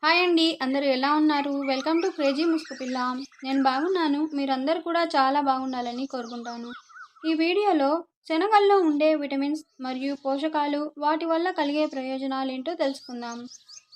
Hi అండి, అందరూ ఎలా ఉన్నారు? వెల్కమ్ టు క్రేజీ ముసుకు పిల్ల. నేను బాగున్నాను. మీరందరూ కూడా చాలా బాగుండాలని కోరుకుంటాను. ఈ వీడియోలో శనగల్లో ఉండే విటమిన్స్ మరియు పోషకాలు, వాటి వల్ల కలిగే ప్రయోజనాలు ఏంటో తెలుసుకుందాం.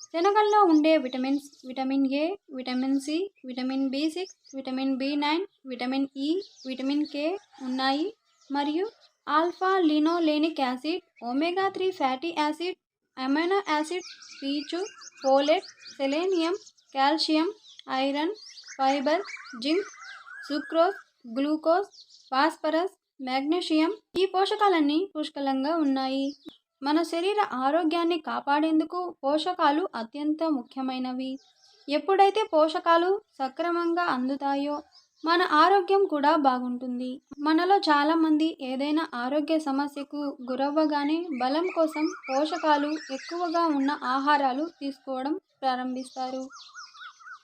శనగల్లో ఉండే vitamins vitamin A, vitamin C, vitamin బి6, vitamin B nine, vitamin E, vitamin K ఉన్నాయి మరియు alpha linolenic acid, omega 3 fatty acid, amino acid, పీచు, folate, selenium, calcium, iron, fibre, zinc, sucrose, glucose, phosphorus, magnesium ఈ పోషకాలన్నీ పుష్కలంగా ఉన్నాయి. మన శరీర ఆరోగ్యాన్ని కాపాడేందుకు పోషకాలు అత్యంత ముఖ్యమైనవి. ఎప్పుడైతే పోషకాలు సక్రమంగా అందుతాయో మన ఆరోగ్యం కూడా బాగుంటుంది. మనలో చాలామంది ఏదైనా ఆరోగ్య సమస్యకు గురవ్వగానే బలం కోసం పోషకాలు ఎక్కువగా ఉన్న ఆహారాలు తీసుకోవడం ప్రారంభిస్తారు.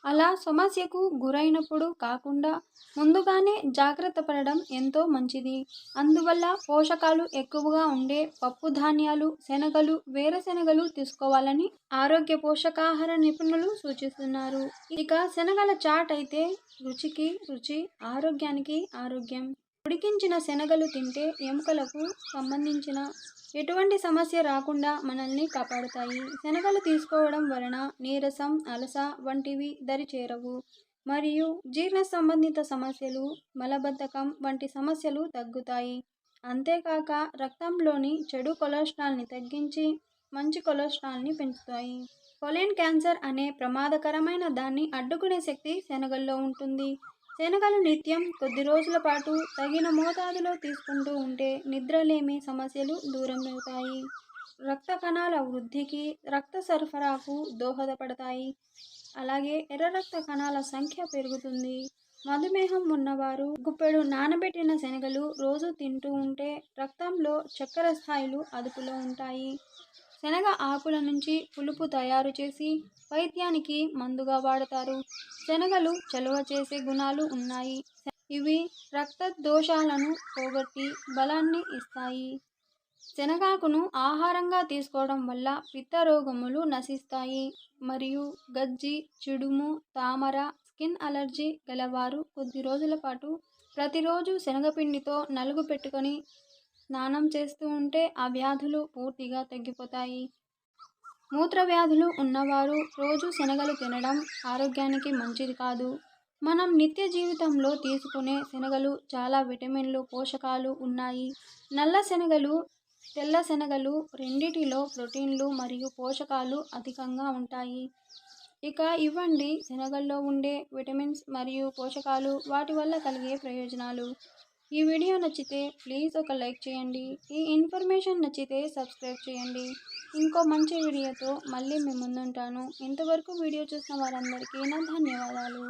అలా సమస్యకు గురైనప్పుడు కాకుండా ముందుగానే జాగ్రత్త పడడం ఎంతో మంచిది. అందువల్ల పోషకాలు ఎక్కువగా ఉండే పప్పు ధాన్యాలు, శనగలు, వేరుశెనగలు తీసుకోవాలని ఆరోగ్య పోషకాహార నిపుణులు సూచిస్తున్నారు. ఇక శనగల చాట్ అయితే రుచికి రుచి, ఆరోగ్యానికి ఆరోగ్యం. ఉడికించిన శనగలు తింటే ఎముకలకు సంబంధించిన ఎటువంటి సమస్య రాకుండా మనల్ని కాపాడుతాయి. శనగలు తీసుకోవడం వలన నీరసం, అలస వంటివి దరి చేరవు మరియు జీర్ణ సంబంధిత సమస్యలు, మలబద్ధకం వంటి సమస్యలు తగ్గుతాయి. అంతేకాక రక్తంలోని చెడు కొలెస్ట్రాల్ని తగ్గించి మంచి కొలెస్ట్రాల్ని పెంచుతాయి. కొలెన్ క్యాన్సర్ అనే ప్రమాదకరమైన దాన్ని అడ్డుకునే శక్తి శనగల్లో ఉంటుంది. శనగలు నిత్యం కొద్ది రోజుల పాటు తగిన మోతాదులో తీసుకుంటూ ఉంటే నిద్రలేమి సమస్యలు దూరం అవుతాయి. రక్త కణాల వృద్ధికి, రక్త సరఫరాకు దోహదపడతాయి. అలాగే ఎర్ర రక్త కణాల సంఖ్య పెరుగుతుంది. మధుమేహం ఉన్నవారు గుప్పెడు నానబెట్టిన శనగలు రోజు తింటూ ఉంటే రక్తంలో చక్కెర స్థాయిలు అదుపులో ఉంటాయి. శనగ ఆకుల నుంచి పులుపు తయారు చేసి వైద్యానికి మందుగా వాడతారు. శనగలు చలువ చేసే గుణాలు ఉన్నాయి. ఇవి రక్త దోషాలను పోగొట్టి బలాన్ని ఇస్తాయి. శనగాకును ఆహారంగా తీసుకోవడం వల్ల పిత్త రోగములు నశిస్తాయి మరియు గజ్జి, చిడుము, తామర, స్కిన్ అలర్జీ గలవారు కొద్ది రోజుల పాటు ప్రతిరోజు శనగపిండితో నలుగు పెట్టుకొని స్నానం చేస్తూ ఉంటే ఆ వ్యాధులు పూర్తిగా తగ్గిపోతాయి. మూత్రవ్యాధులు ఉన్నవారు రోజు శనగలు తినడం ఆరోగ్యానికి మంచిది కాదు. మనం నిత్య జీవితంలో తీసుకునే శనగలు చాలా విటమిన్లు, పోషకాలు ఉన్నాయి. నల్ల శనగలు, తెల్ల శనగలు రెండిటిలో ప్రోటీన్లు మరియు పోషకాలు అధికంగా ఉంటాయి. ఇక ఇవ్వండి శనగల్లో ఉండే విటమిన్స్ మరియు పోషకాలు, వాటి వల్ల కలిగే ప్రయోజనాలు. ఈ వీడియో నచ్చితే ప్లీజ్ ఒక లైక్ చేయండి. ఈ ఇన్ఫర్మేషన్ నచ్చితే సబ్స్క్రైబ్ చేయండి. ఇంకో మంచి వీడియోతో మళ్ళీ మీ ముందుంటాను. ఇంతవరకు వీడియో చూసిన వారందరికీ నా ధన్యవాదాలు.